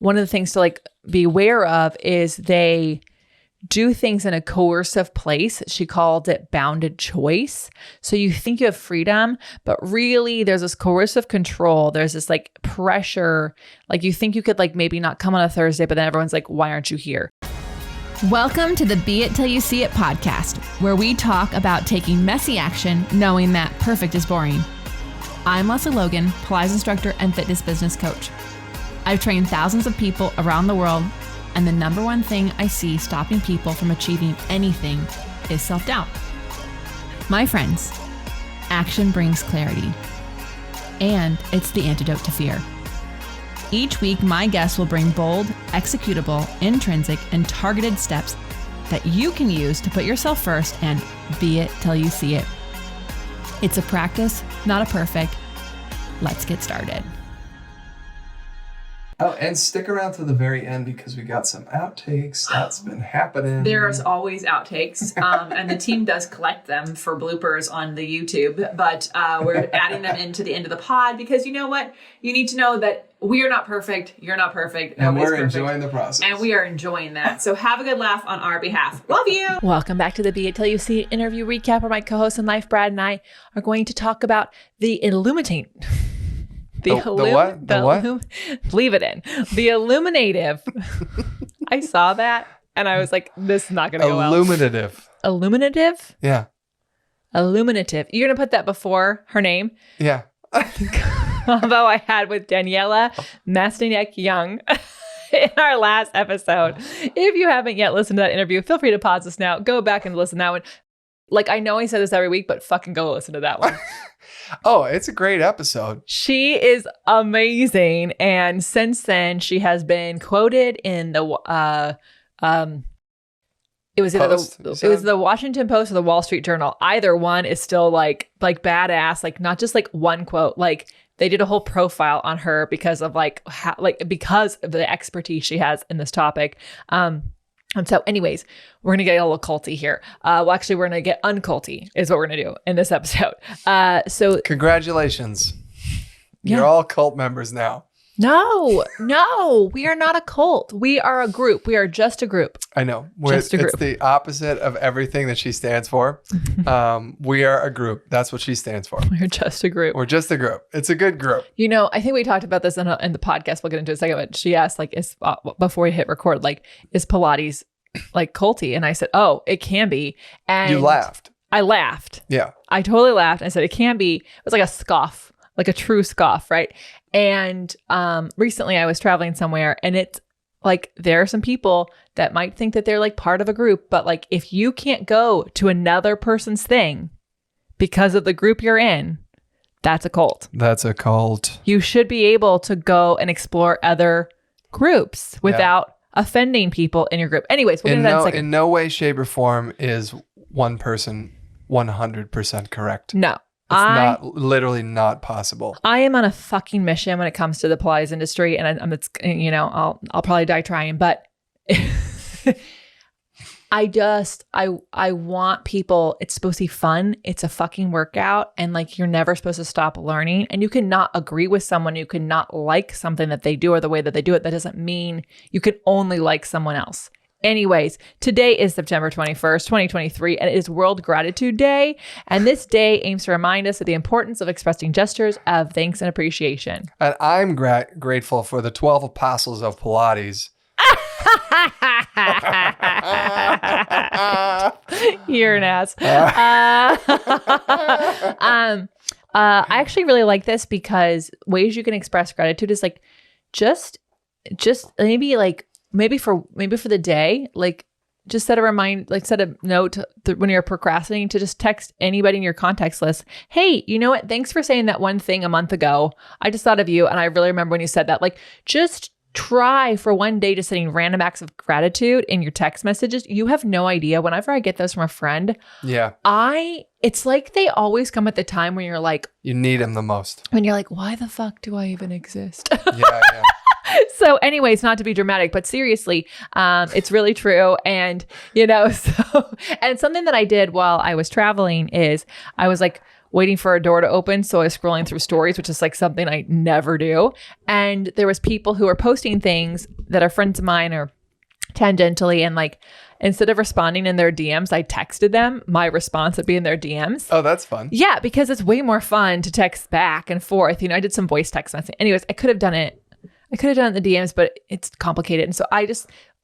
one of the things to like be aware of is they do things in a coercive place. She called it bounded choice. So you think you have freedom, but really there's this coercive control. There's this like pressure. Like you think you could like maybe not come on a Thursday, but then everyone's like, why aren't you here? Welcome to the Be It Till You See It podcast, where we talk about taking messy action, knowing that perfect is boring. I'm Lesley Logan, Pilates instructor and fitness business coach. I've trained thousands of people around the world, and the number one thing I see stopping people from achieving anything is self-doubt. My friends, action brings clarity, and it's the antidote to fear. Each week, my guests will bring bold, executable, intrinsic, and targeted steps that you can use to put yourself first and be it till you see it. It's a practice, not a perfect. Let's get started. Oh, and stick around to the very end because we got some outtakes. That's been happening. There's always outtakes, and the team does collect them for bloopers on the YouTube, but we're adding them into the end of the pod because you know what? You need to know that we are not perfect. You're not perfect. And we're perfect, enjoying the process. And we are enjoying that. So have a good laugh on our behalf. Love you. Welcome back to the Be It Till You See It interview recap, where my co-host in life, Brad, and I are going to talk about the illuminate. The what? Leave it in. The illuminative. I saw that and I was like, this is not going to go well. Illuminative. Illuminative? Yeah. Illuminative. You're going to put that before her name? Yeah. Although I had with Daniela Mastanyek-Young in our last episode. If you haven't yet listened to that interview, feel free to pause this now. Go back and listen to that one. Like, I know I say this every week, but fucking go listen to that one. Oh, it's a great episode. She is amazing. And since then, she has been quoted in the, it was the Washington Post or the Wall Street Journal. Either one is still like badass, like not just like one quote, like they did a whole profile on her because of because of the expertise she has in this topic. And so anyways, we're going to get a little culty here. We're going to get unculty is what we're going to do in this episode. So congratulations. Yeah. You're all cult members now. No, we are not a cult. We are a group. We are just a group. I know. Just a group. It's the opposite of everything that she stands for. We are a group. That's what she stands for. We're just a group. We're just a group. It's a good group. You know, I think we talked about this in the podcast. We'll get into it in a second. But she asked, like, before we hit record, like, is Pilates like culty? And I said, oh, it can be. And you laughed. I laughed. Yeah. I totally laughed. I said, it can be. It was like a scoff, like a true scoff, right? And recently I was traveling somewhere and it's like there are some people that might think that they're like part of a group, but like if you can't go to another person's thing because of the group you're in, that's a cult. That's a cult. You should be able to go and explore other groups without offending people in your group. Anyways, we'll get into that in a second. In no way, shape, or form is one person 100% correct. No. It's literally not possible. I am on a fucking mission when it comes to the Pilates industry, and I'll probably die trying, but I want people. It's supposed to be fun. It's a fucking workout, and like you're never supposed to stop learning. And you cannot agree with someone. You cannot like something that they do or the way that they do it. That doesn't mean you can only like someone else. Anyways, today is September 21st, 2023, and it is World Gratitude Day. And this day aims to remind us of the importance of expressing gestures of thanks and appreciation. And I'm grateful for the 12 apostles of Pilates. You're an ass. I actually really like this because ways you can express gratitude is like just maybe for the day, like just set a note when you're procrastinating to just text anybody in your contacts list. Hey, you know what? Thanks for saying that one thing a month ago. I just thought of you. And I really remember when you said that. Like just try for one day just sending random acts of gratitude in your text messages. You have no idea. Whenever I get those from a friend, it's like they always come at the time when you're like, you need them the most. When you're like, why the fuck do I even exist? Yeah. So anyways, not to be dramatic, but seriously, it's really true. And, and something that I did while I was traveling is I was like, waiting for a door to open. So I was scrolling through stories, which is like something I never do. And there was people who were posting things that are friends of mine or tangentially, and like, instead of responding in their DMs, I texted them. My response would be in their DMs. Oh, that's fun. Yeah, because it's way more fun to text back and forth. You know, I did some voice text messaging. Anyways, I could have done it in the DMs, but it's complicated. And so I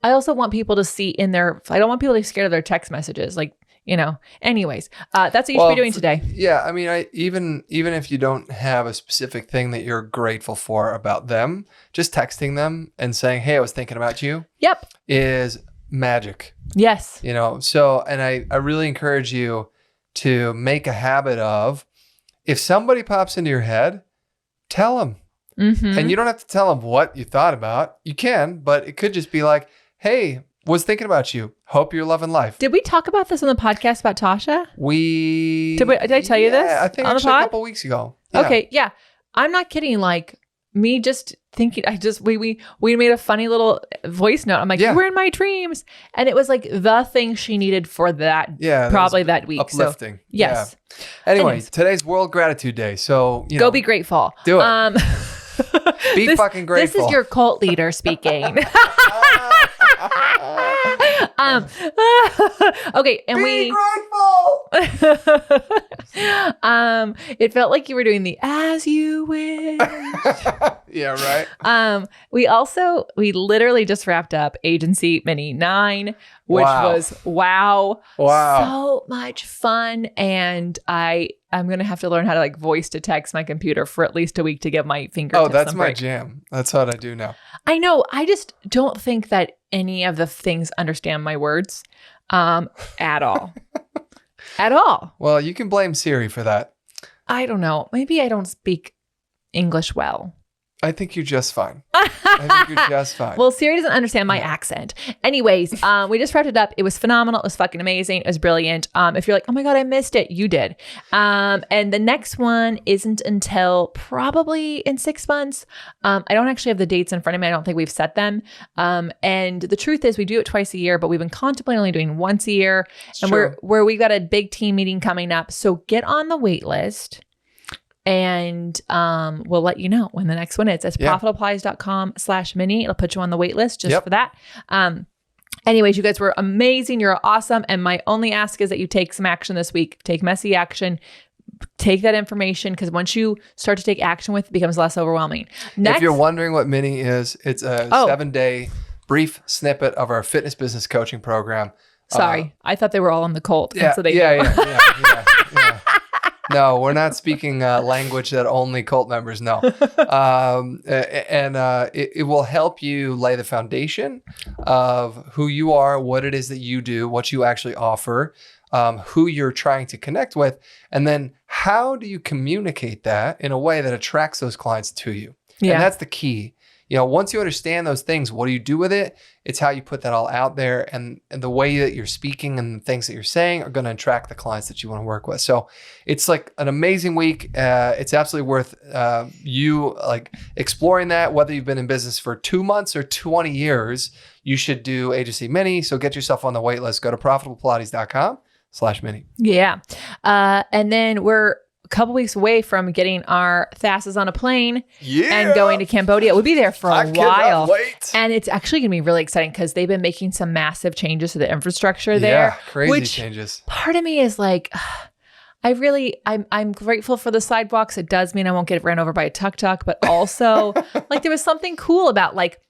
also want people to see I don't want people to be scared of their text messages. Like, you know, anyways, that's what you should be doing today. Yeah. I mean, even if you don't have a specific thing that you're grateful for about them, just texting them and saying, hey, I was thinking about you. Yep. Is magic. Yes. You know, so, and I really encourage you to make a habit of, if somebody pops into your head, tell them. Mm-hmm. And you don't have to tell them what you thought about. You can, but it could just be like, hey, was thinking about you. Hope you're loving life. Did we talk about this on the podcast about Tasha? Did I tell you this? I think on actually the pod? a couple weeks ago. Yeah. Okay. Yeah. I'm not kidding. Like, me just thinking, we made a funny little voice note. I'm like, you were in my dreams. And it was like the thing she needed for that, probably that week. Uplifting. So, yes. Yeah. Anyway, today's World Gratitude Day. So, go be grateful. Do it. Be fucking grateful. This is your cult leader speaking. Okay, and be grateful. It felt like you were doing the as you wish. Yeah, right. We literally just wrapped up Agency Mini 9, which was wow, so much fun. And I'm going to have to learn how to like voice to text my computer for at least a week to give my fingertips. Oh, that's my jam. That's what I do now. I know. I just don't think that any of the things understand my words at all. At all. Well, you can blame Siri for that. I don't know. Maybe I don't speak English well. I think you're just fine. I think you're just fine. Well, Siri doesn't understand my accent. Anyways, we just wrapped it up. It was phenomenal. It was fucking amazing. It was brilliant. If you're like, oh my God, I missed it, you did. And the next one isn't until probably in 6 months. I don't actually have the dates in front of me. I don't think we've set them. And the truth is we do it twice a year, but we've been contemplating only doing once a year. And we've got a big team meeting coming up. So get on the wait list. And we'll let you know when the next one is. It's profitapplies.com/mini. It'll put you on the wait list just for that. Anyways, you guys were amazing. You're awesome. And my only ask is that you take some action this week. Take messy action. Take that information, because once you start to take action with it, becomes less overwhelming. Next, if you're wondering what Mini is, it's a 7-day brief snippet of our fitness business coaching program. Sorry, I thought they were all on the cult. Yeah, so yeah. No, we're not speaking language that only cult members know. It will help you lay the foundation of who you are, what it is that you do, what you actually offer, who you're trying to connect with, and then how do you communicate that in a way that attracts those clients to you? Yeah. And that's the key. You know, once you understand those things, what do you do with it? It's how you put that all out there, and the way that you're speaking and the things that you're saying are going to attract the clients that you want to work with. So it's like an amazing week. It's absolutely worth you like exploring that. Whether you've been in business for 2 months or 20 years, you should do Agency Mini. So get yourself on the wait list. Go to profitablepilates.com/mini. Yeah. And then we're a couple weeks away from getting our thasses on a plane and going to Cambodia. We'll be there for a while. Wait. And it's actually going to be really exciting because they've been making some massive changes to the infrastructure there. Yeah, crazy changes. Part of me is like, I'm grateful for the sidewalks. It does mean I won't get ran over by a tuk-tuk, but also like there was something cool about like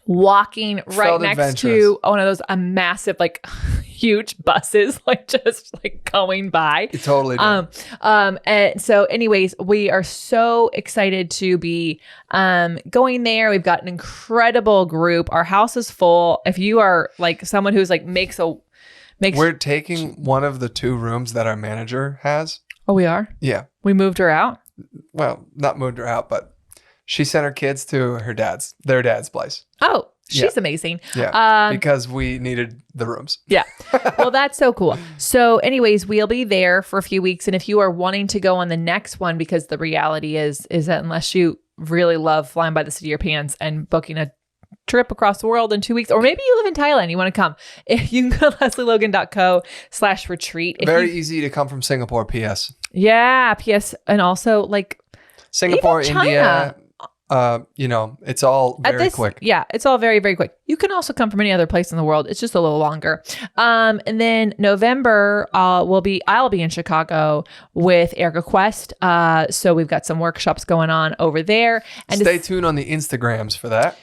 walking right next to one of those massive, like huge buses, like just like going by. It totally did. And so anyways, we are so excited to be going there. We've got an incredible group. Our house is full. If you are like someone who's like we're taking one of the 2 rooms that our manager has. Oh, we are? Yeah. We moved her out? Well, not moved her out, but she sent her kids to their dad's place. Oh, she's amazing. Yeah, because we needed the rooms. Yeah. Well, that's so cool. So anyways, we'll be there for a few weeks. And if you are wanting to go on the next one, because the reality is that unless you really love flying by the seat of your pants and booking a trip across the world in 2 weeks, or maybe you live in Thailand, you want to come, if you can go to leslielogan.co/retreat. Very easy to come from Singapore, PS. Yeah, PS. And also like Singapore, India, it's all very quick. Yeah, it's all very, very quick. You can also come from any other place in the world. It's just a little longer. And then November, I'll be in Chicago with Erica Quest. So we've got some workshops going on over there. And stay tuned on the Instagrams for that.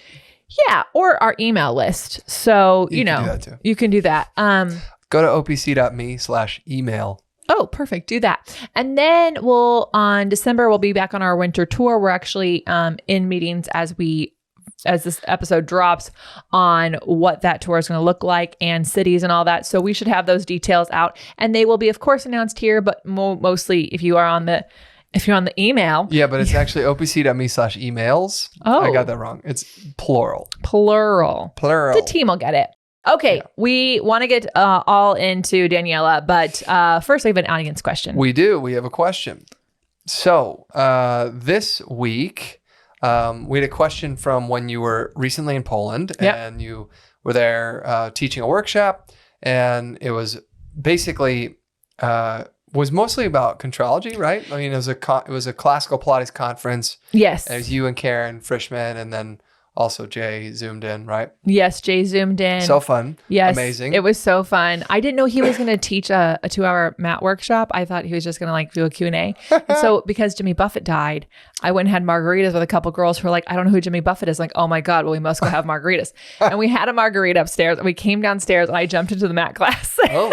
Yeah, or our email list. So, you can do that too. You can do that. Go to opc.me/email. Oh, perfect. Do that. And then on December, we'll be back on our winter tour. We're actually in meetings as this episode drops on what that tour is going to look like and cities and all that. So we should have those details out, and they will be, of course, announced here, but mostly if you're on the email. Yeah, but it's actually opc.me/emails. Oh. I got that wrong. It's plural. The team will get it. Okay, yeah. We want to get all into Daniela, but first we have an audience question. We do. We have a question. So this week, we had a question from when you were recently in Poland, and you were there teaching a workshop, and it was basically was mostly about contrology, right? I mean, it was a classical Pilates conference. Yes, it was you and Karen Frischman, and then also Jay zoomed in, right? Yes, Jay zoomed in. So fun. Yes. Amazing. It was so fun. I didn't know he was going to teach a 2-hour mat workshop. I thought he was just going to do a Q&A. And so because Jimmy Buffett died, I went and had margaritas with a couple girls who were like, I don't know who Jimmy Buffett is. Like, oh my God, well, we must go have margaritas. And we had a margarita upstairs. And we came downstairs and I jumped into the mat class. Oh,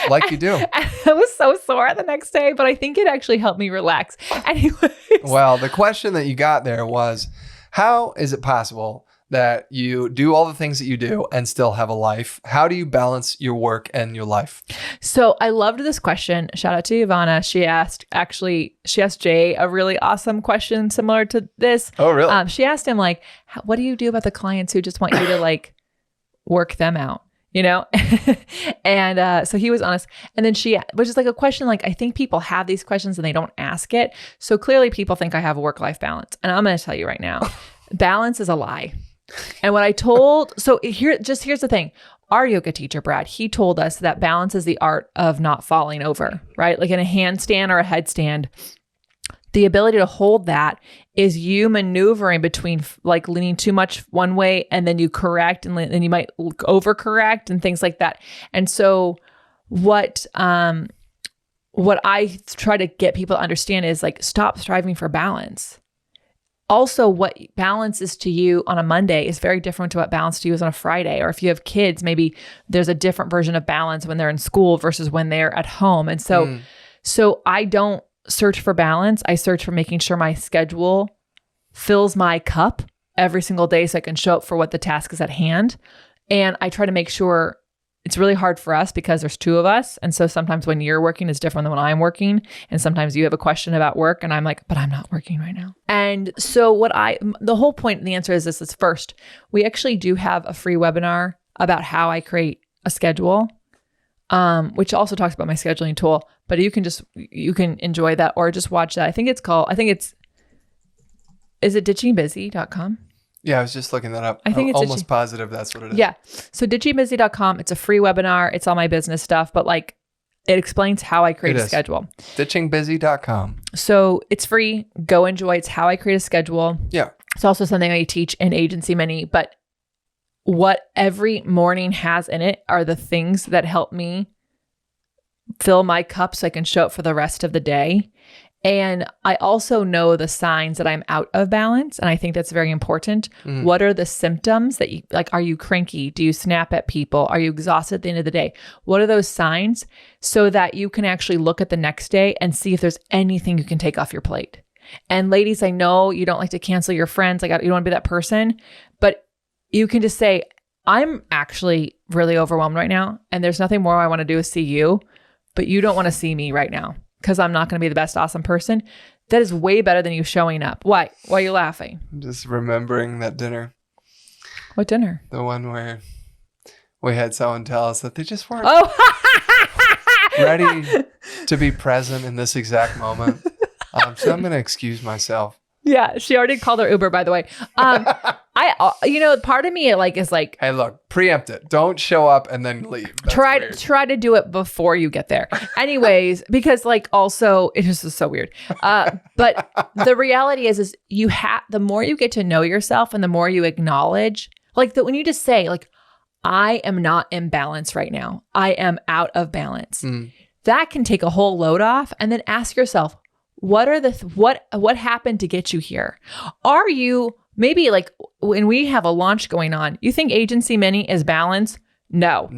like you do. And I was so sore the next day, but I think it actually helped me relax. Anyways. Well, the question that you got there was, how is it possible that you do all the things that you do and still have a life? How do you balance your work and your life? So I loved this question. Shout out to Ivana. She asked Jay a really awesome question similar to this. Oh, really? She asked him like, what do you do about the clients who just want you to like work them out? And so he was honest. And then which is like a question, like, I think people have these questions and they don't ask it. So clearly people think I have a work-life balance. And I'm going to tell you right now, balance is a lie. And what I told, here's the thing. Our yoga teacher, Brad, he told us that balance is the art of not falling over, right? Like in a handstand or a headstand, the ability to hold that is you maneuvering between like leaning too much one way and then you correct and then you might overcorrect and things like that. And so what I try to get people to understand is like, stop striving for balance. Also, what balance is to you on a Monday is very different to what balance to you is on a Friday. Or if you have kids, maybe there's a different version of balance when they're in school versus when they're at home. And so I don't search for balance. I search for making sure my schedule fills my cup every single day so I can show up for what the task is at hand. And I try to make sure it's really hard for us because there's 2 of us. And so sometimes when you're working is different than when I'm working. And sometimes you have a question about work and I'm like, but I'm not working right now. And so the whole point, the answer is this is first, we actually do have a free webinar about how I create a schedule, which also talks about my scheduling tool, but you can enjoy that or just watch that. Is it ditchingbusy.com? Yeah, I was just looking that up. I think it's almost positive that's what it is. Yeah. So ditchingbusy.com, it's a free webinar. It's all my business stuff, but like it explains how I create a schedule. Ditchingbusy.com. So it's free. Go enjoy. It's how I create a schedule. Yeah. It's also something I teach in Agency Mini, but what every morning has in it are the things that help me fill my cup so I can show up for the rest of the day. And I also know the signs that I'm out of balance. And I think that's very important. Mm. What are the symptoms that are you cranky? Do you snap at people? Are you exhausted at the end of the day? What are those signs so that you can actually look at the next day and see if there's anything you can take off your plate? And ladies, I know you don't like to cancel your friends. Like you don't want to be that person, but you can just say, I'm actually really overwhelmed right now. And there's nothing more I want to do is see you, but you don't want to see me right now. Because I'm not going to be the best awesome person. That is way better than you showing up. Why? Why are you laughing? I'm just remembering that dinner. What dinner? The one where we had someone tell us that they just weren't ready to be present in this exact moment. So I'm going to excuse myself. Yeah, she already called her Uber, by the way. I Part of me is like, hey, look, preempt it. Don't show up and then leave. That's weird. Try to do it before you get there. Anyways, because also it just is so weird. But the reality is the more you get to know yourself and the more you acknowledge, when you just say I am not in balance right now. I am out of balance. That can take a whole load off, and then ask yourself, what happened to get you here? Are you maybe when we have a launch going on, you think Agency Mini is balance? No.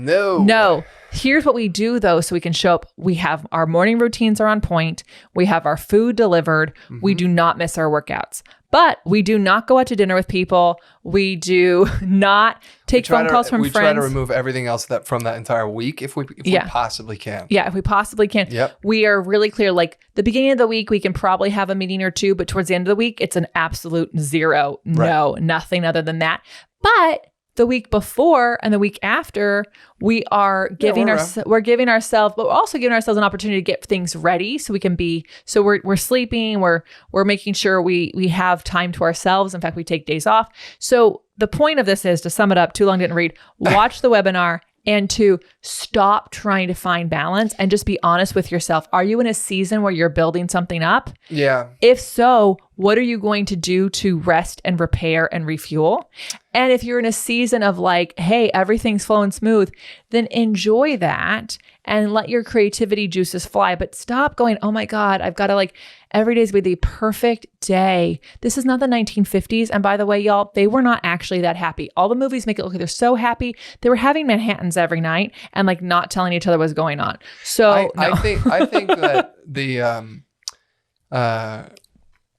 Here's what we do though, so we can show up. We have our morning routines are on point. We have our food delivered. We do not miss our workouts, but we do not go out to dinner with people. We do not take phone calls from friends. We try to remove everything else from that entire week if we possibly can. Yeah, if we possibly can. Yep. We are really clear. The beginning of the week, we can probably have a meeting or two, but towards the end of the week, it's an absolute zero. Right. No, nothing other than that. But the week before and the week after, we are giving ourselves, but we're also giving ourselves an opportunity to get things ready so we can be, so we're sleeping, we're making sure we have time to ourselves. In fact, we take days off. So the point of this is, to sum it up, too long didn't read, watch the webinar and to stop trying to find balance and just be honest with yourself. Are you in a season where you're building something up? Yeah. If so, what are you going to do to rest and repair and refuel? And if you're in a season of hey, everything's flowing smooth, then enjoy that and let your creativity juices fly. But stop going, oh my God, I've got to every day's be the perfect day. This is not the 1950s. And by the way, y'all, they were not actually that happy. All the movies make it look like they're so happy. They were having Manhattans every night and not telling each other what's going on. So I think that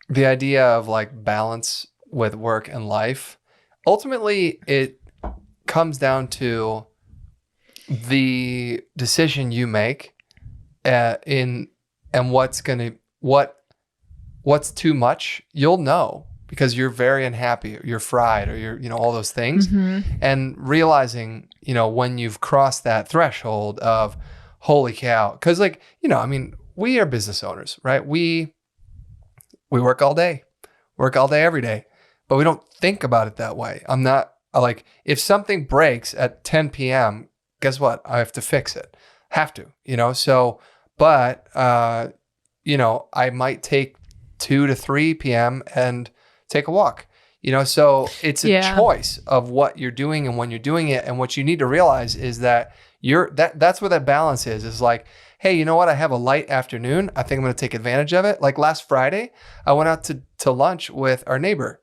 the idea of balance with work and life, ultimately it comes down to the decision you make and what's too much. You'll know because you're very unhappy, or you're fried, or you're all those things. And realizing when you've crossed that threshold of holy cow, because we are business owners, right? We work all day every day, but we don't think about it that way. I'm not if something breaks at 10 p.m., guess what? I have to fix it. Have to, so, but, I might take 2 to 3 p.m. and take a walk, so it's a choice of what you're doing and when you're doing it. And what you need to realize is that that's where that balance is hey, you know what? I have a light afternoon. I think I'm going to take advantage of it. Last Friday, I went out to lunch with our neighbor.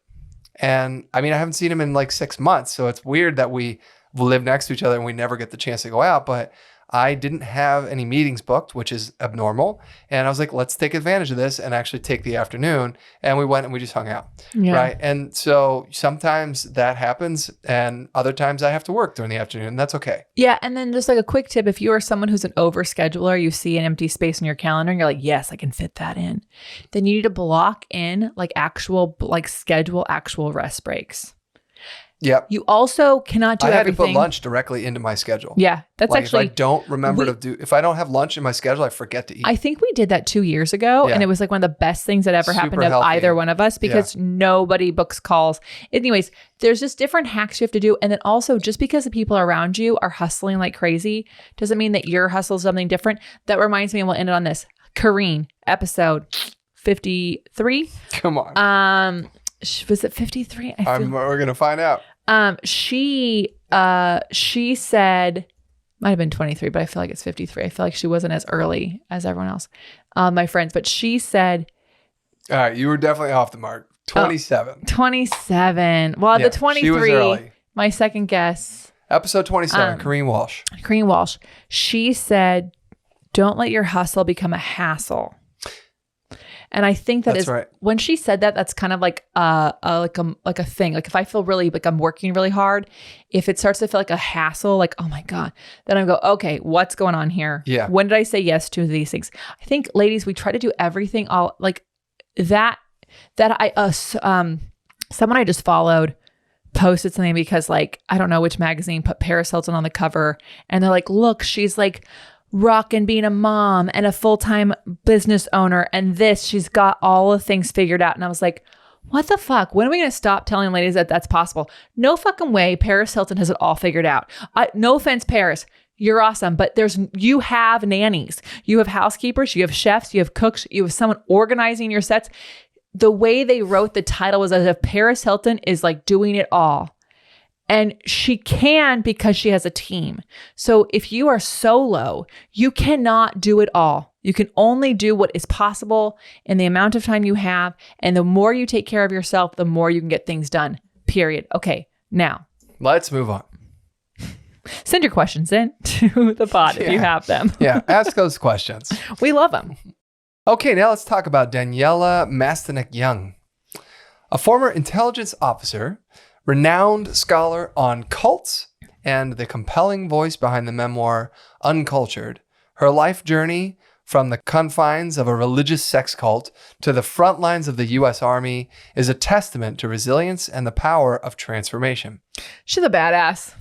And I haven't seen him in 6 months. So it's weird that we live next to each other and we never get the chance to go out. But I didn't have any meetings booked, which is abnormal. And I was like, let's take advantage of this and actually take the afternoon. And we went and we just hung out. Yeah. Right. And so sometimes that happens, and other times I have to work during the afternoon. That's okay. Yeah. And then just a quick tip, if you are someone who's an overscheduler, you see an empty space in your calendar and you're like, yes, I can fit that in. Then you need to block in schedule actual rest breaks. Yeah. You also cannot do everything. I had to put lunch directly into my schedule. Yeah. That's actually. If I don't remember if I don't have lunch in my schedule, I forget to eat. I think we did that 2 years ago. Yeah. And it was one of the best things that ever happened to either one of us, because nobody books calls. Anyways, there's just different hacks you have to do. And then also, just because the people around you are hustling like crazy doesn't mean that your hustle is something different. That reminds me, and we'll end it on this. Kareen, episode 53. Come on. Was it 53? We're going to find out. She said, might have been 23, but I feel like it's 53. I feel like she wasn't as early as everyone else, my friends, but she said. All right. You were definitely off the mark. 27. 27. Well, the 23, she was early. My second guess. Episode 27, Kareen Walsh. Kareen Walsh. She said, don't let your hustle become a hassle. And I think that's right. When she said that, that's kind of like a thing. If I feel really I'm working really hard, if it starts to feel like a hassle, oh my God, then I go, okay, what's going on here? Yeah. When did I say yes to these things? I think, ladies, we try to do everything all that someone I just followed posted something because I don't know which magazine put Paris Hilton on the cover, and they're like, look, she's rockin' being a mom and a full-time business owner, and she's got all the things figured out. And I was like, What the fuck? When are we going to stop telling ladies that that's possible? No fucking way. Paris Hilton has it all figured out. No offense, Paris. You're awesome. But you have nannies. You have housekeepers. You have chefs. You have cooks. You have someone organizing your sets. The way they wrote the title was as if Paris Hilton is like doing it all. And she can because she has a team. So if you are solo, you cannot do it all. You can only do what is possible in the amount of time you have. And the more you take care of yourself, the more you can get things done. Period. Okay, now. Let's move on. Send your questions in to the pod if you have them. Yeah, ask those questions. We love them. Okay, now let's talk about Daniela Mastanek-Young, a former intelligence officer, renowned scholar on cults, and the compelling voice behind the memoir Uncultured. Her life journey from the confines of a religious sex cult to the front lines of the U.S. Army is a testament to resilience and the power of transformation. She's a badass.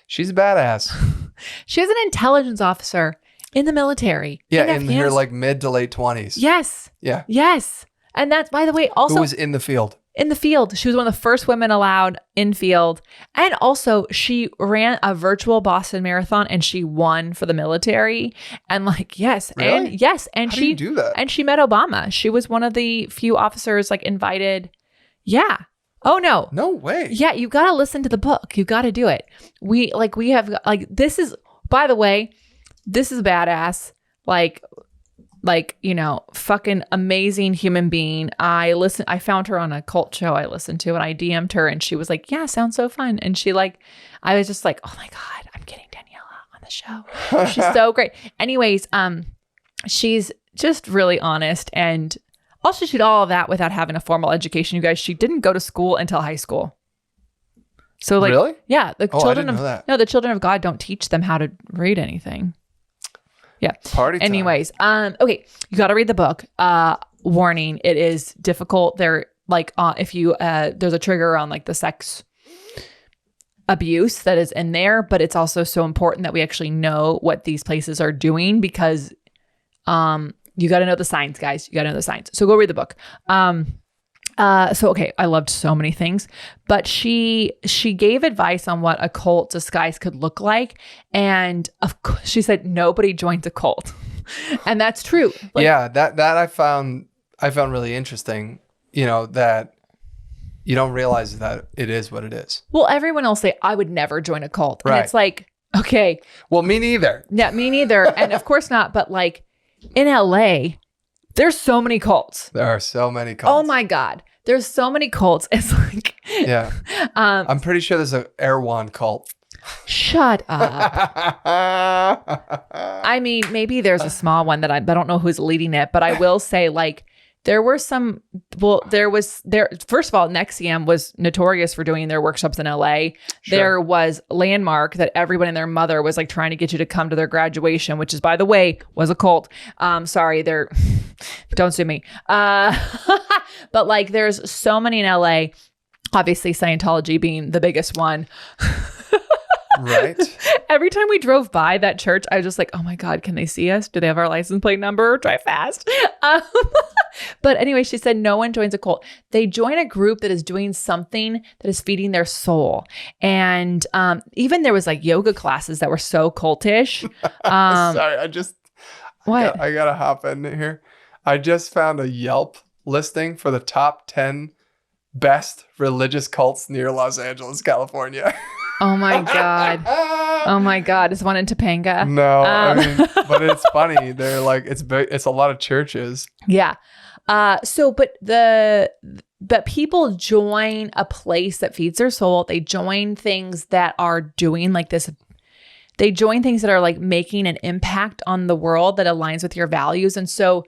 She's a badass. She is an intelligence officer in the military. Yeah, in her like mid to late 20s. Yes. Yeah. Yes. And that's, by the way, also... Who was in the field? In the field. She was one of the first women allowed in field. And also she ran a virtual Boston Marathon and she won for the military. And like, yes. Really? And yes. And How do you do that? And she met Obama. She was one of the few officers like invited. Yeah. Oh no. No way. Yeah. You got to listen to the book. You got to do it. We have this is, by the way, this is badass. Like, you know, fucking amazing human being. I found her on a cult show I listened to and I DM'd her and she was like, yeah, sounds so fun. And she I was just like, oh my God, I'm getting Daniela on the show. She's so great. Anyways, she's just really honest and also she did all of that without having a formal education. You guys, she didn't go to school until high school. So like, really? Yeah. The children the children of God don't teach them how to read anything. Yeah. Party time. Anyways, okay, you got to read the book. Warning, it is difficult. There, like, if you there's a trigger on like the sex abuse that is in there, but it's also so important that we actually know what these places are doing because you got to know the signs, guys. You got to know the signs. So go read the book. Okay, I loved so many things, but she gave advice on what a cult disguise could look like. And of course, she said, nobody joins a cult. And that's true. Like, yeah, that I found really interesting, you know, that you don't realize that it is what it is. Well, everyone will say, I would never join a cult. Right. And it's like, okay. Well, me neither. Yeah, me neither. And of course not. But like in LA, there's so many cults. There are so many cults. Oh my God. There's so many cults. It's like, yeah. I'm pretty sure there's an Erewhon cult. Shut up. I mean, maybe there's a small one that I don't know who's leading it, but I will say like there were some, first of all, NXIVM was notorious for doing their workshops in LA. Sure. There was Landmark that everyone and their mother was like trying to get you to come to their graduation, which is, by the way, was a cult. Sorry, don't sue me. But like there's so many in LA, obviously Scientology being the biggest one. Right. Every time we drove by that church, I was just like, oh my God, can they see us? Do they have our license plate number? Drive fast. But anyway, she said no one joins a cult. They join a group that is doing something that is feeding their soul. And even there was like yoga classes that were so cultish. Sorry, I gotta hop in here. I just found a Yelp listing for the top 10 best religious cults near Los Angeles, California. Oh my God. Oh my God. Is one in Topanga? No, I mean, but it's funny. They're like, it's a lot of churches. Yeah. But people join a place that feeds their soul. They join things that are doing like this. They join things that are like making an impact on the world that aligns with your values. And so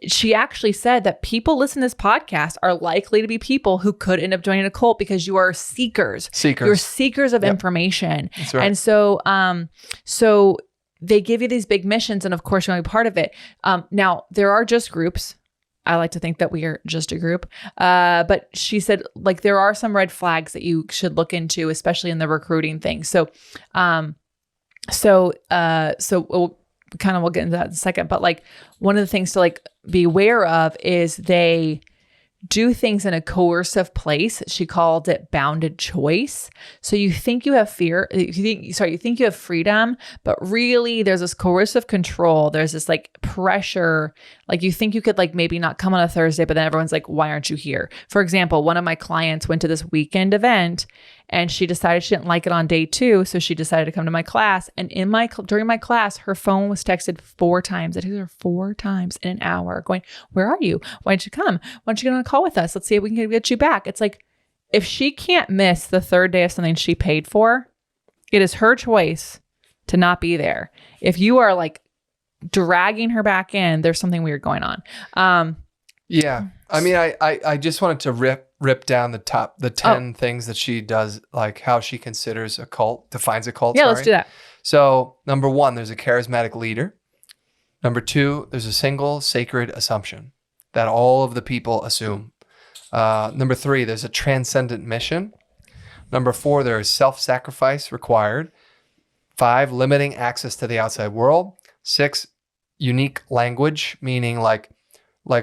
she actually said that people listening to this podcast are likely to be people who could end up joining a cult because you are seekers. You're seekers of information. That's right. And so, so they give you these big missions, and of course you want to be part of it. Now there are just groups. I like to think that we are just a group. But she said like there are some red flags that you should look into, especially in the recruiting thing. So we'll get into that in a second. But like one of the things to like be aware of is they do things in a coercive place. She called it bounded choice. So you think you have you think you have freedom, but really there's this coercive control. There's this like pressure. Like you think you could like maybe not come on a Thursday, but then everyone's like, why aren't you here? For example, one of my clients went to this weekend event and she decided she didn't like it on day 2. So she decided to come to my class. And during my class, her phone was texted 4 times. I texted her 4 times in an hour going, where are you? Why don't you come? Why don't you get on a call with us? Let's see if we can get you back. It's like, if she can't miss the 3rd day of something she paid for, it is her choice to not be there. If you are like dragging her back in, there's something weird going on. Yeah. I mean, I just wanted to rip down the 10 things that she does, like how she considers a cult, defines a cult. Yeah, let's do that. So number 1, there's a charismatic leader. Number 2, there's a single sacred assumption that all of the people assume. Number 3, there's a transcendent mission. Number 4, there is self-sacrifice required. 5, limiting access to the outside world. 6, unique language, meaning like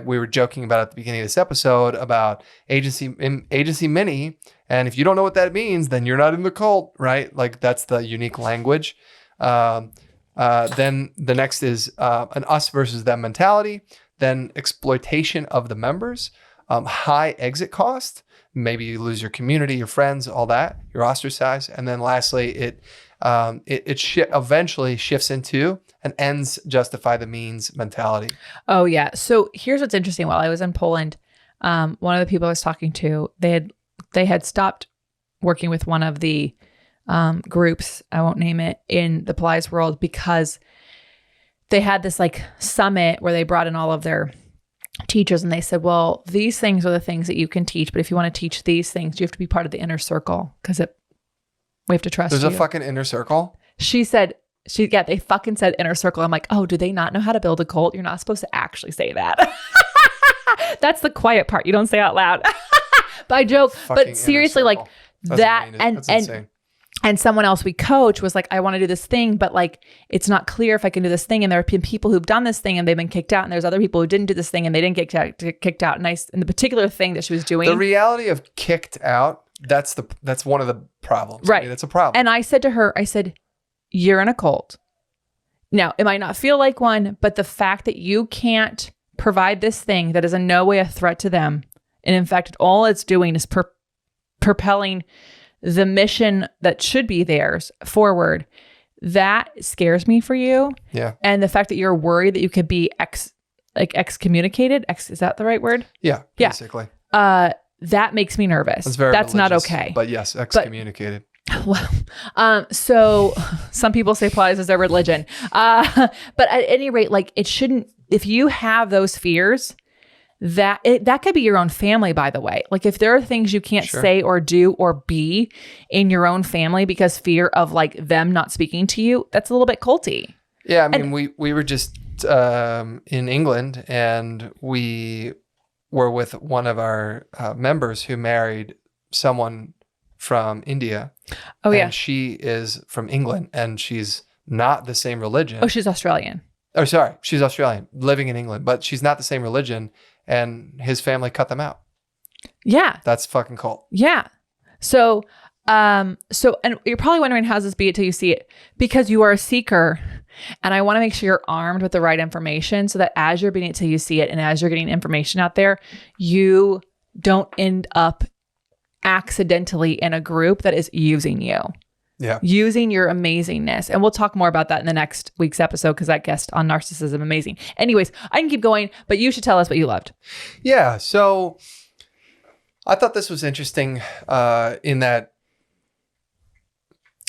we were joking about at the beginning of this episode about agency mini. And if you don't know what that means, then you're not in the cult, right? Like that's the unique language. Then the next is an us versus them mentality. Then exploitation of the members, high exit cost. Maybe you lose your community, your friends, all that. You're ostracized. And then lastly, it eventually shifts into an ends justify the means mentality. Oh yeah. So here's what's interesting. While I was in Poland, one of the people I was talking to, they had stopped working with one of the groups, I won't name it, in the Pilates world because they had this like summit where they brought in all of their teachers and they said, well, these things are the things that you can teach, but if you want to teach these things, you have to be part of the inner circle because we have to trust you. There's a fucking inner circle? She said, they fucking said inner circle. I'm like, oh, do they not know how to build a cult? You're not supposed to actually say that. That's the quiet part. You don't say out loud. But I joke. But seriously, like that, and someone else we coach was like, I want to do this thing, but like, it's not clear if I can do this thing. And there have been people who've done this thing and they've been kicked out. And there's other people who didn't do this thing and they didn't get kicked out. And the particular thing that she was doing. The reality of kicked out, that's one of the problems. Right. I mean, it's a problem. And I said to her, you're in a cult. Now, it might not feel like one, but the fact that you can't provide this thing that is in no way a threat to them, and in fact, all it's doing is propelling the mission that should be theirs forward, that scares me for you. Yeah. And the fact that you're worried that you could be excommunicated, is that the right word? Yeah, basically. Yeah. That makes me nervous. That's not okay. But yes, excommunicated. Well, so some people say Pilates is their religion. But at any rate, like it shouldn't, if you have those fears, that could be your own family, by the way. Like if there are things you can't say or do or be in your own family because fear of like them not speaking to you, that's a little bit culty. Yeah. I mean, we were just in England and we were with one of our members who married someone from India. Oh, yeah. And she is from England and she's not the same religion. Oh, she's Australian. Oh, sorry. She's Australian, living in England, but she's not the same religion. And his family cut them out. Yeah. That's fucking cult. Yeah. So, and you're probably wondering, how's this be it till you see it? Because you are a seeker. And I want to make sure you're armed with the right information so that as you're being it till you see it and as you're getting information out there, you don't end up accidentally in a group that is using you. Yeah. Using your amazingness. And we'll talk more about that in the next week's episode because that guest on narcissism, amazing. Anyways, I can keep going, but you should tell us what you loved. Yeah. So I thought this was interesting in that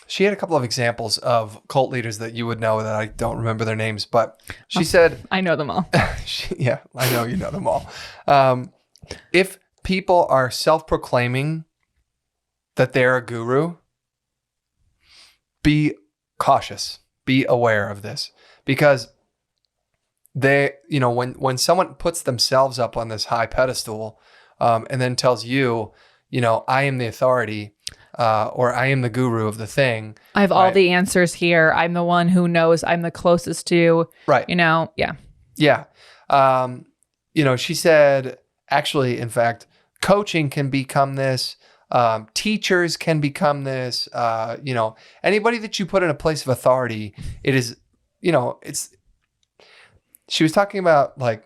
she had a couple of examples of cult leaders that you would know that I don't remember their names, but she said... I know them all. Yeah, I know you know them all. If people are self-proclaiming that they're a guru, be cautious, be aware of this, because they, when someone puts themselves up on this high pedestal, and then tells you, I am the authority, or I am the guru of the thing. I have all the answers here. I'm the one who knows. I'm the closest to, right. Yeah. Yeah. She said, actually, in fact, coaching can become this. Teachers can become this. Anybody that you put in a place of authority, it is, she was talking about like,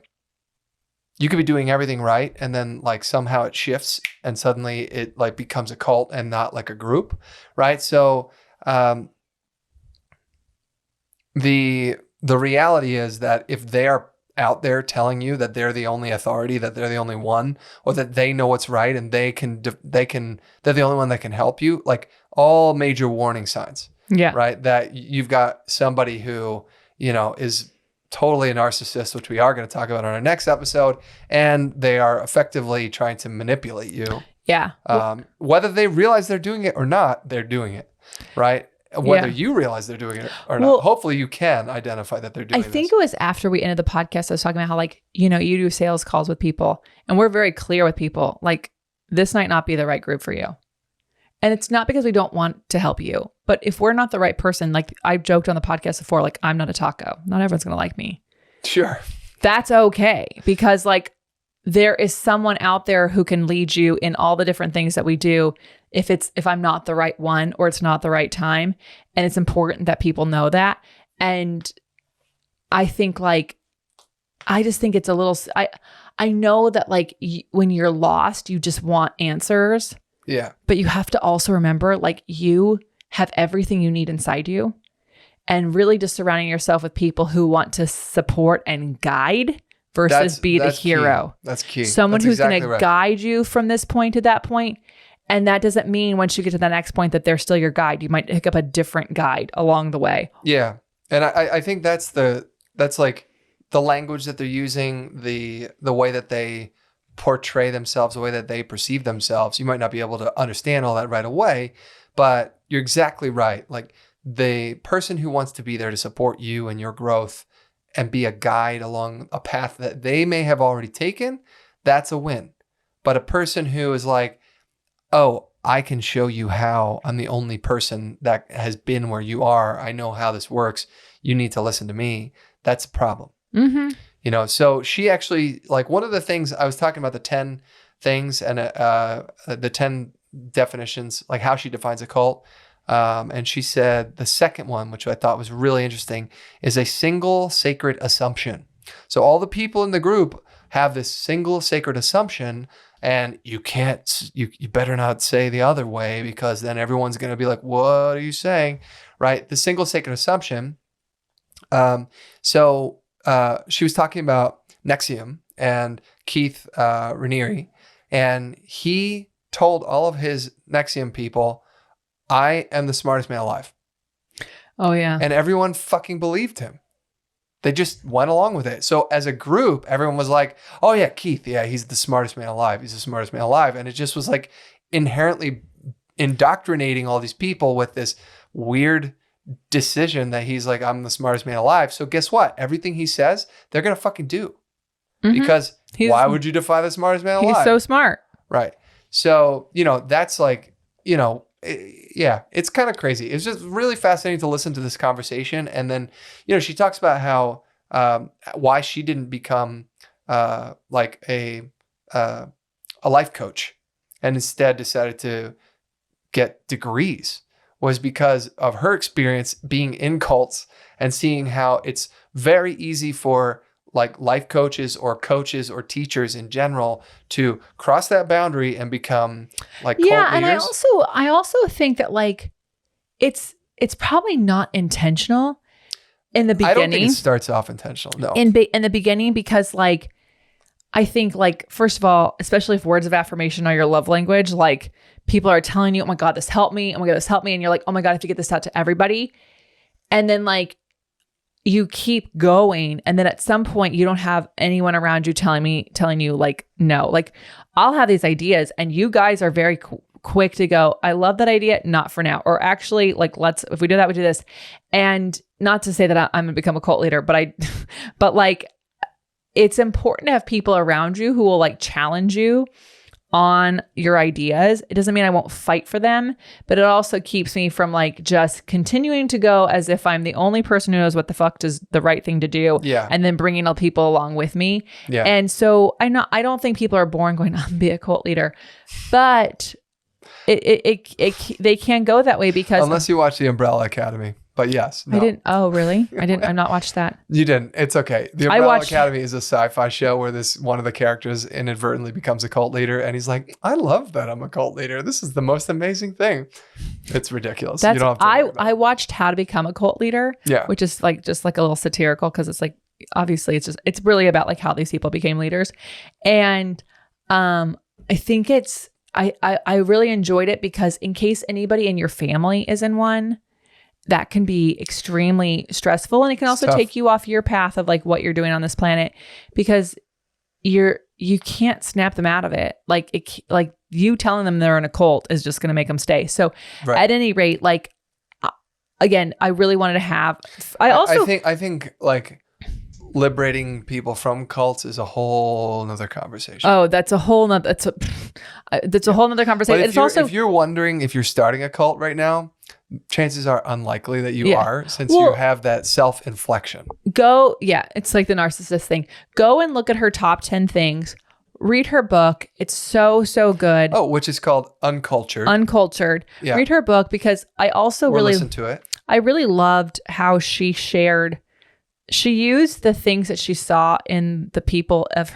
you could be doing everything right, and then like somehow it shifts and suddenly it like becomes a cult and not like a group, right? So the reality is that if they are out there telling you that they're the only authority, that they're the only one, or that they know what's right and they're the only one that can help you, like all major warning signs, right? That you've got somebody who, is totally a narcissist, which we are going to talk about on our next episode, and they are effectively trying to manipulate you. Yeah. Whether they realize they're doing it or not, they're doing it, right? Whether you realize they're doing it or not. Hopefully you can identify that they're doing it. I think it was after we ended the podcast, I was talking about how like, you do sales calls with people and we're very clear with people, like this might not be the right group for you. And it's not because we don't want to help you, but if we're not the right person, like I joked on the podcast before, like I'm not a taco. Not everyone's going to like me. Sure. That's okay. Because like there is someone out there who can lead you in all the different things that we do. If I'm not the right one or it's not the right time. And it's important that people know that. And I think like, I just think it's a little, I know that like when you're lost, you just want answers. Yeah. But you have to also remember like you have everything you need inside you, and really just surrounding yourself with people who want to support and guide versus be the hero. Key. That's key. Someone who's going to guide you from this point to that point. And that doesn't mean once you get to the next point that they're still your guide. You might pick up a different guide along the way. Yeah. And I think that's like the language that they're using, the way that they portray themselves, the way that they perceive themselves. You might not be able to understand all that right away, but you're exactly right. Like the person who wants to be there to support you and your growth and be a guide along a path that they may have already taken, that's a win. But a person who is like, oh, I can show you how. I'm the only person that has been where you are. I know how this works. You need to listen to me. That's a problem. Mm-hmm. So she actually, like one of the things I was talking about, the 10 things and the 10 definitions, like how she defines a cult. And she said the second one, which I thought was really interesting, is a single sacred assumption. So all the people in the group have this single sacred assumption, and you better not say the other way, because then everyone's going to be like, what are you saying? Right? The single sacred assumption. So she was talking about Nexium and Keith Raniere, and he told all of his Nexium people, I am the smartest man alive. Oh, yeah. And everyone fucking believed him. They just went along with it. So as a group, everyone was like, oh yeah, Keith, yeah, he's the smartest man alive. He's the smartest man alive. And it just was like inherently indoctrinating all these people with this weird decision that he's like, I'm the smartest man alive. So guess what? Everything he says, they're going to fucking do. Mm-hmm. Because why would you defy the smartest man alive? He's so smart. Right. So, that's like, yeah, it's kind of crazy. It's just really fascinating to listen to this conversation. And then, she talks about how, why she didn't become like a life coach and instead decided to get degrees, was because of her experience being in cults and seeing how it's very easy for like life coaches or teachers in general to cross that boundary and become like cult leaders. And I also think that like it's probably not intentional in the beginning. I don't think it starts off intentional. No. In the beginning, because like I think like first of all, especially if words of affirmation are your love language, like people are telling you, oh my God, this helped me. Oh my God, this helped me. And you're like, oh my God, I have to get this out to everybody. And then like you keep going. And then at some point you don't have anyone around you telling you like, no, like I'll have these ideas and you guys are very quick to go, I love that idea. Not for now. Or actually like, if we do that, we do this. And not to say that I'm going to become a cult leader, but like, it's important to have people around you who will like challenge you on your ideas. It doesn't mean I won't fight for them, but it also keeps me from like just continuing to go as if I'm the only person who knows what the fuck is the right thing to do. Yeah. And then bringing other people along with me. Yeah. And so I don't think people are born going, I'm be a cult leader, but they can go that way because unless you watch the Umbrella Academy. But yes, no. I didn't. Oh, really? I've not watched that. You didn't. It's okay. The Umbrella Academy is a sci-fi show where one of the characters inadvertently becomes a cult leader, and he's like, "I love that I'm a cult leader. This is the most amazing thing." It's ridiculous. You don't have to worry about I watched How to Become a Cult Leader. Yeah, which is like just like a little satirical because it's like obviously it's really about like how these people became leaders, and I think I really enjoyed it because in case anybody in your family is in one. That can be extremely stressful, and it can also take you off your path of like what you're doing on this planet because you can't snap them out of it. Like you telling them they're in a cult is just going to make them stay. So at any rate, like again, I really wanted to have. I think like liberating people from cults is a whole nother conversation. Oh, that's a whole nother. That's a whole nother conversation. But if you're wondering if you're starting a cult right now. Chances are unlikely that you are since you have that self-inflection. It's like the narcissist thing. Go and look at her top 10 things. Read her book. It's so good. Oh, which is called Uncultured. Uncultured. Yeah. Read her book because I also listen to it. I really loved how she shared. She used the things that she saw in the people of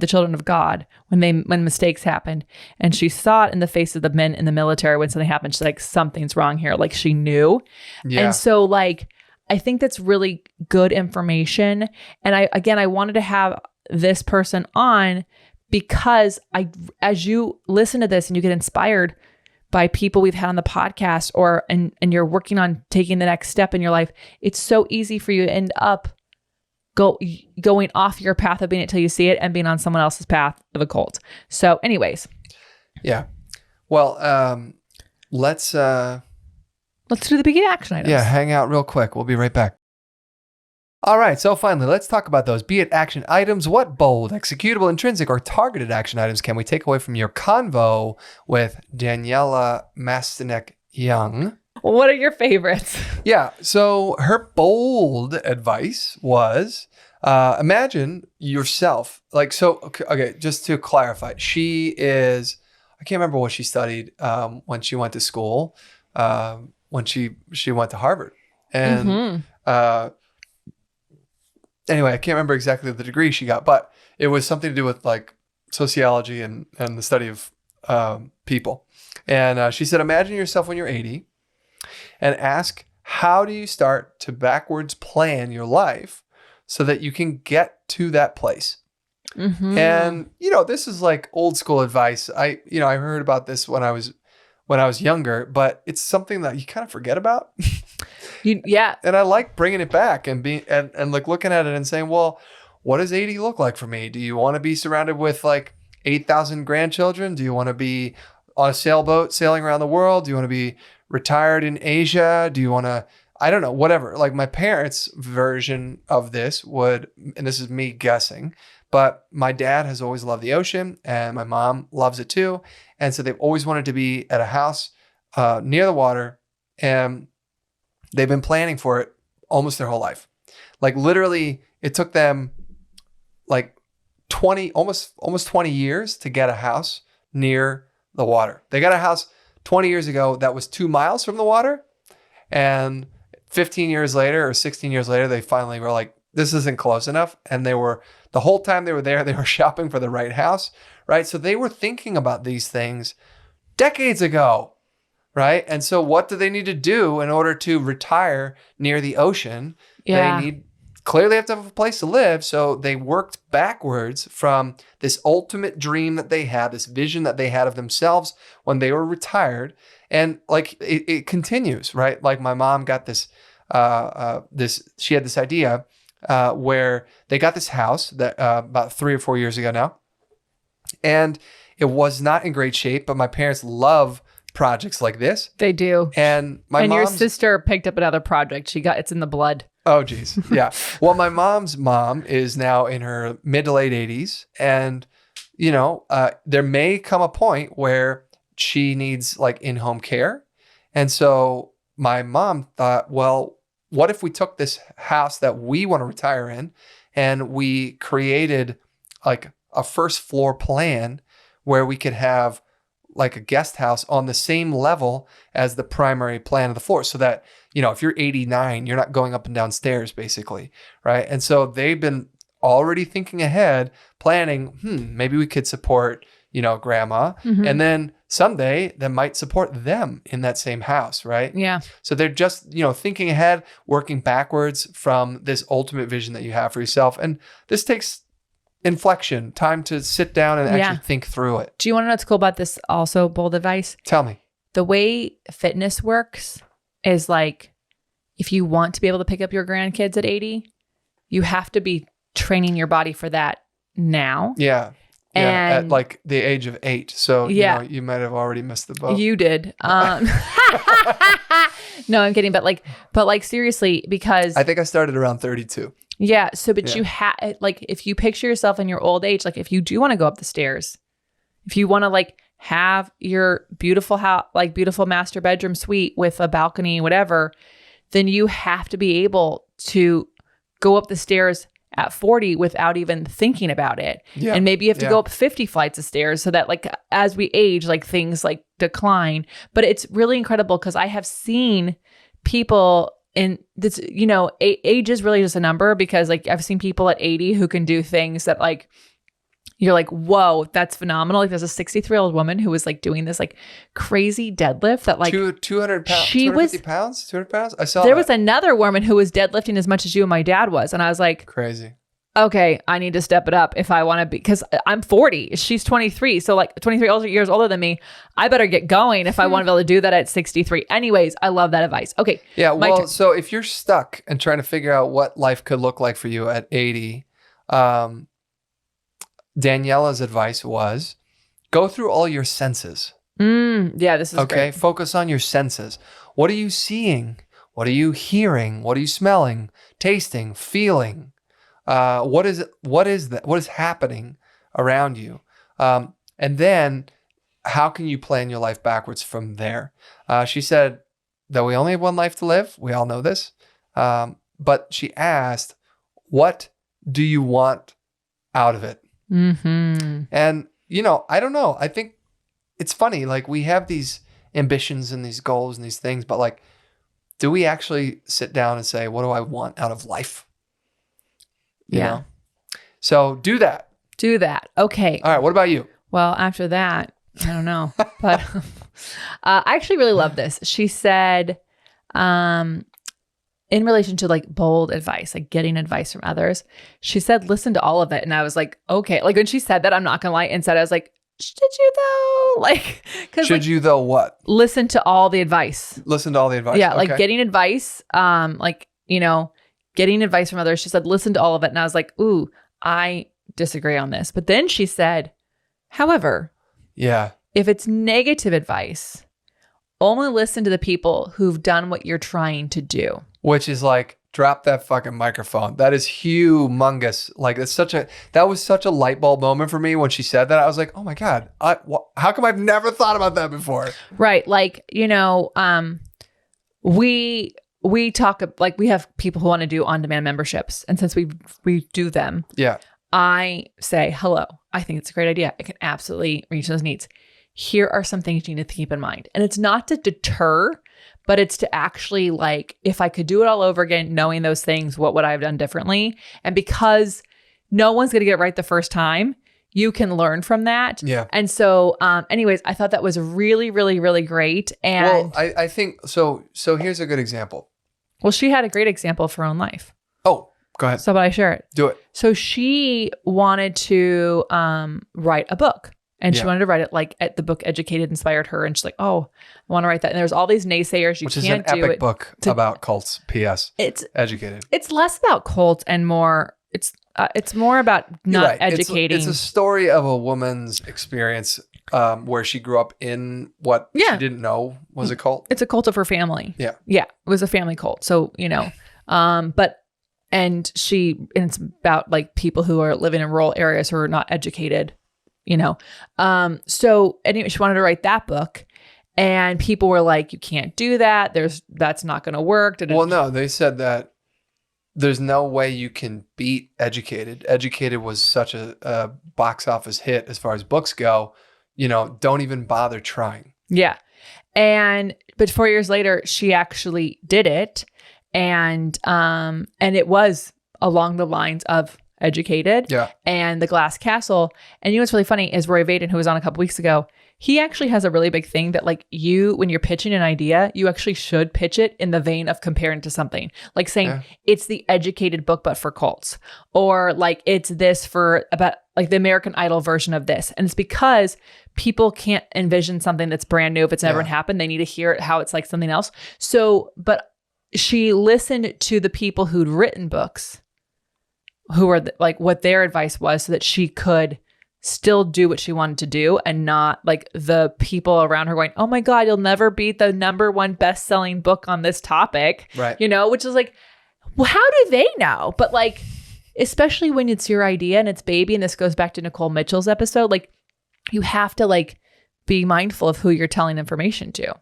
the children of God when mistakes happened. And she saw it in the face of the men in the military when something happened. She's like, something's wrong here. Like she knew. Yeah. And so like, I think that's really good information. And I wanted to have this person on because as you listen to this and you get inspired by people we've had on the podcast and you're working on taking the next step in your life, it's so easy for you to end up going off your path of being it till you see it and being on someone else's path of a cult. So anyways. Yeah. Well, let's do the big action items. Yeah, hang out real quick. We'll be right back. All right, so finally, let's talk about those be it action items. What bold, executable, intrinsic, or targeted action items can we take away from your convo with Daniela Mastinek-Young? What are your favorites? Yeah, so her bold advice was imagine yourself. Okay, just to clarify, I can't remember what she studied when she went to school, when she went to Harvard. And anyway, I can't remember exactly the degree she got, but it was something to do with like sociology and the study of people. And she said, imagine yourself when you're 80 and ask, how do you start to backwards plan your life so that you can get to that place? Mm-hmm. And, this is like old school advice. I heard about this when I was younger, but it's something that you kind of forget about. Yeah. And I like bringing it back and like looking at it and saying, well, what does 80 look like for me? Do you want to be surrounded with like 8,000 grandchildren? Do you want to be on a sailboat sailing around the world? Do you want to be retired in Asia? Do you want to, I don't know, whatever. Like my parents' version of this would, and this is me guessing, but my dad has always loved the ocean and my mom loves it too. And so they've always wanted to be at a house near the water, and they've been planning for it almost their whole life. Like literally it took them like almost 20 years to get a house near the water. They got a house 20 years ago that was 2 miles from the water. And 15 years later or 16 years later, they finally were like, this isn't close enough. And the whole time they were there, they were shopping for the right house, right? So they were thinking about these things decades ago, right? And so what do they need to do in order to retire near the ocean? Yeah. They clearly have to have a place to live. So they worked backwards from this ultimate dream that they had, this vision that they had of themselves when they were retired. And like it continues, right? Like my mom got she had this idea where they got this house that about 3 or 4 years ago now. And it was not in great shape, but my parents love projects like this. They do. And your sister picked up another project. It's in the blood. Oh, geez. Yeah. Well, my mom's mom is now in her mid to late 80s. And, there may come a point where she needs like in-home care. And so my mom thought, well, what if we took this house that we want to retire in and we created like a first floor plan where we could have like a guest house on the same level as the primary plan of the floor, so that, if you're 89, you're not going up and down stairs basically, right? And so they've been already thinking ahead, planning, maybe we could support, grandma. Mm-hmm. And then someday that might support them in that same house, right? Yeah. So they're just, thinking ahead, working backwards from this ultimate vision that you have for yourself. And this takes inflection, time to sit down and actually think through it. Do you want to know what's cool about this also, bold advice? Tell me. The way fitness works is like, if you want to be able to pick up your grandkids at 80, you have to be training your body for that now. Yeah. And at like the age of 8. So, you might have already missed the boat. You did. No, I'm kidding. But like seriously, because I think I started around 32. Yeah. So, but you have, like, if you picture yourself in your old age, like if you do want to go up the stairs, if you want to like have your beautiful house, like beautiful master bedroom suite with a balcony, whatever, then you have to be able to go up the stairs at 40 without even thinking about it. Yeah. And maybe you have to go up 50 flights of stairs so that like as we age, like things like decline. But it's really incredible because I have seen people in this, age is really just a number, because like I've seen people at 80 who can do things that like, you're like, whoa, that's phenomenal. Like there's a 63-year-old woman who was like doing this like crazy deadlift that like 200 pounds, she 250 pounds, 200 pounds. I saw there was another woman who was deadlifting as much as you and my dad was. And I was like, crazy. Okay, I need to step it up if I want to be, because I'm 40. She's 23. So like 23 years older than me. I better get going if I want to be able to do that at 63. Anyways, I love that advice. Okay. Yeah. Well, so if you're stuck and trying to figure out what life could look like for you at 80, Daniela's advice was go through all your senses. Yeah, this is okay. Great. Focus on your senses. What are you seeing? What are you hearing? What are you smelling, tasting, feeling? What is that? What is happening around you? And then how can you plan your life backwards from there? She said that we only have one life to live. We all know this. But she asked, what do you want out of it? Mm-hmm. And, I don't know. I think it's funny. Like we have these ambitions and these goals and these things, but like, do we actually sit down and say, what do I want out of life? You know? So do that. Do that. Okay. All right. What about you? Well, after that, I don't know, but I actually really love this. She said, in relation to like bold advice, like getting advice from others, she said, listen to all of it. And I was like, okay. Like when she said that, I'm not going to lie, and I was like, should you though? Like, cause should you though what? Listen to all the advice. Listen to all the advice. Yeah. Like getting advice, getting advice from others. She said, listen to all of it. And I was like, ooh, I disagree on this. But then she said, however, if it's negative advice, only listen to the people who've done what you're trying to do. Which is like, drop that fucking microphone. That is humongous. Like that was such a light bulb moment for me when she said that. I was like, oh my God, how come I've never thought about that before? Right. Like, we talk, like we have people who want to do on-demand memberships. And since we do them, I say, hello, I think it's a great idea. It can absolutely reach those needs. Here are some things you need to keep in mind. And it's not to deter, but it's to actually like, if I could do it all over again, knowing those things, what would I have done differently? And because no one's going to get it right the first time, you can learn from that. Yeah. And so anyways, I thought that was really, really, really great. And well, I think, so here's a good example. Well, she had a great example of her own life. Oh, go ahead. So, but I share it. Do it. So she wanted to write a book. And she wanted to write it like the book Educated inspired her. And she's like, oh, I want to write that. And there's all these naysayers. Which can't do it. Which is an epic book about cults, P.S. It's Educated. It's less about cults and more, it's more about not educating. It's a story of a woman's experience where she grew up in what she didn't know was a cult. It's a cult of her family. Yeah. Yeah. It was a family cult. So, and it's about like people who are living in rural areas who are not educated, you know? So anyway, she wanted to write that book. And people were like, you can't do that. That's not going to work. Well, no, they said that there's no way you can beat Educated. Educated was such a box office hit as far as books go. Don't even bother trying. Yeah. But 4 years later, she actually did it. And it was along the lines of Educated and The Glass Castle. And what's really funny is Roy Vaden, who was on a couple weeks ago, he actually has a really big thing that like when you're pitching an idea, you actually should pitch it in the vein of comparing to something, like saying it's the Educated book, but for cults, or like it's this for about like the American Idol version of this. And it's because people can't envision something that's brand new. If it's never happened, they need to hear it, how it's like something else. So, but she listened to the people who'd written books who were like what their advice was so that she could still do what she wanted to do and not like the people around her going, oh my God, you'll never beat the #1 best-selling book on this topic. Right. Which is like, well, how do they know? But like, especially when it's your idea and it's baby, and this goes back to Nicole Mitchell's episode, like you have to like be mindful of who you're telling information to,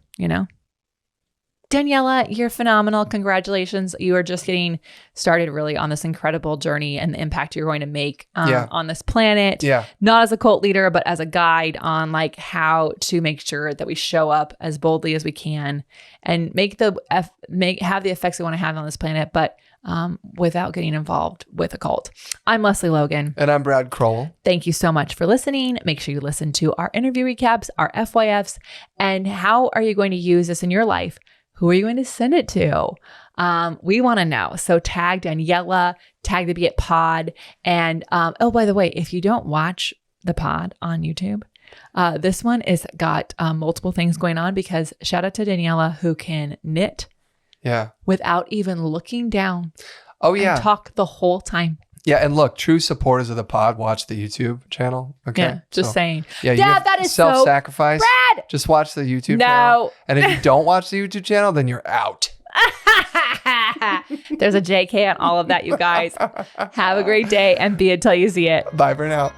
Daniela, you're phenomenal. Congratulations. You are just getting started really on this incredible journey and the impact you're going to make on this planet. Yeah. Not as a cult leader, but as a guide on like how to make sure that we show up as boldly as we can and have the effects we want to have on this planet, but without getting involved with a cult. I'm Lesley Logan. And I'm Brad Crowell. Thank you so much for listening. Make sure you listen to our interview recaps, our FYFs, and how are you going to use this in your life? Who are you going to send it to? We want to know. So tag Daniela, tag the Beit Pod. And by the way, if you don't watch the pod on YouTube, this one is got multiple things going on because shout out to Daniela who can knit without even looking down. Oh, yeah. And talk the whole time. Yeah, and look, true supporters of the pod watch the YouTube channel. Okay, yeah, just saying. Yeah, Dad, that is self-sacrifice. Brad! Just watch the YouTube channel. And if you don't watch the YouTube channel, then you're out. There's a JK on all of that, you guys. Have a great day and be it till you see it. Bye for now.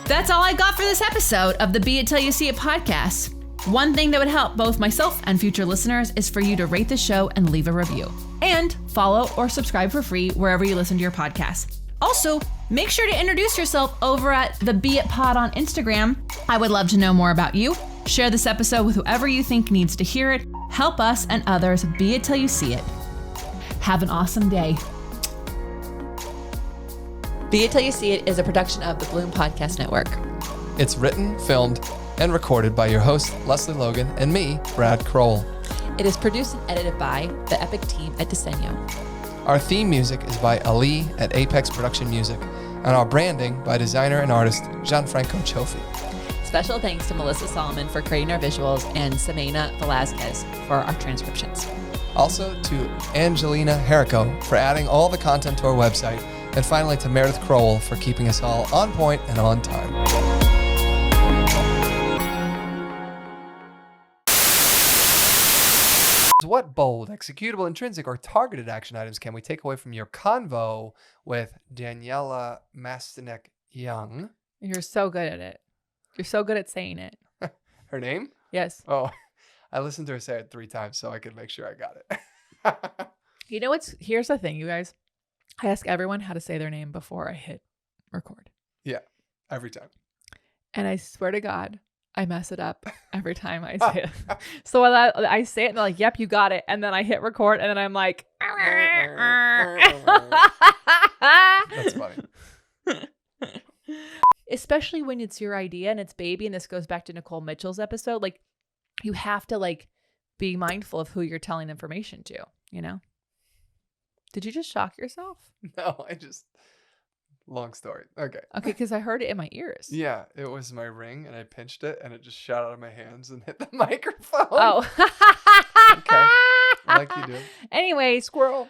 That's all I got for this episode of the Be It Till You See It podcast. One thing that would help both myself and future listeners is for you to rate the show and leave a review. And follow or subscribe for free wherever you listen to your podcast. Also, make sure to introduce yourself over at the Be It Pod on Instagram. I would love to know more about you. Share this episode with whoever you think needs to hear it. Help us and others be it till you see it. Have an awesome day. Be It Till You See It is a production of the Bloom Podcast Network. It's written, filmed, and recorded by your host, Lesley Logan, and me, Brad Crowell. It is produced and edited by the epic team at Diseño. Our theme music is by Ali at Apex Production Music, and our branding by designer and artist Gianfranco Cioffi. Special thanks to Melissa Solomon for creating our visuals and Samena Velazquez for our transcriptions. Also to Angelina Herrico for adding all the content to our website, and finally to Meredith Crowell for keeping us all on point and on time. What bold, executable, intrinsic, or targeted action items can we take away from your convo with Daniela Mastinek-Young? You're so good at it. You're so good at saying it. Her name? Yes. Oh, I listened to her say it 3 times so I could make sure I got it. Here's the thing, you guys. I ask everyone how to say their name before I hit record. Yeah, every time. And I swear to God, I mess it up every time I say it. So when I say it and they're like, yep, you got it. And then I hit record and then I'm like, that's funny. Especially when it's your idea and it's baby. And this goes back to Nicole Mitchell's episode. Like you have to like be mindful of who you're telling information to, Did you just shock yourself? No, long story. Okay. Okay, because I heard it in my ears. Yeah, it was my ring and I pinched it and it just shot out of my hands and hit the microphone. Oh. Okay. Like you do. Anyway, squirrel.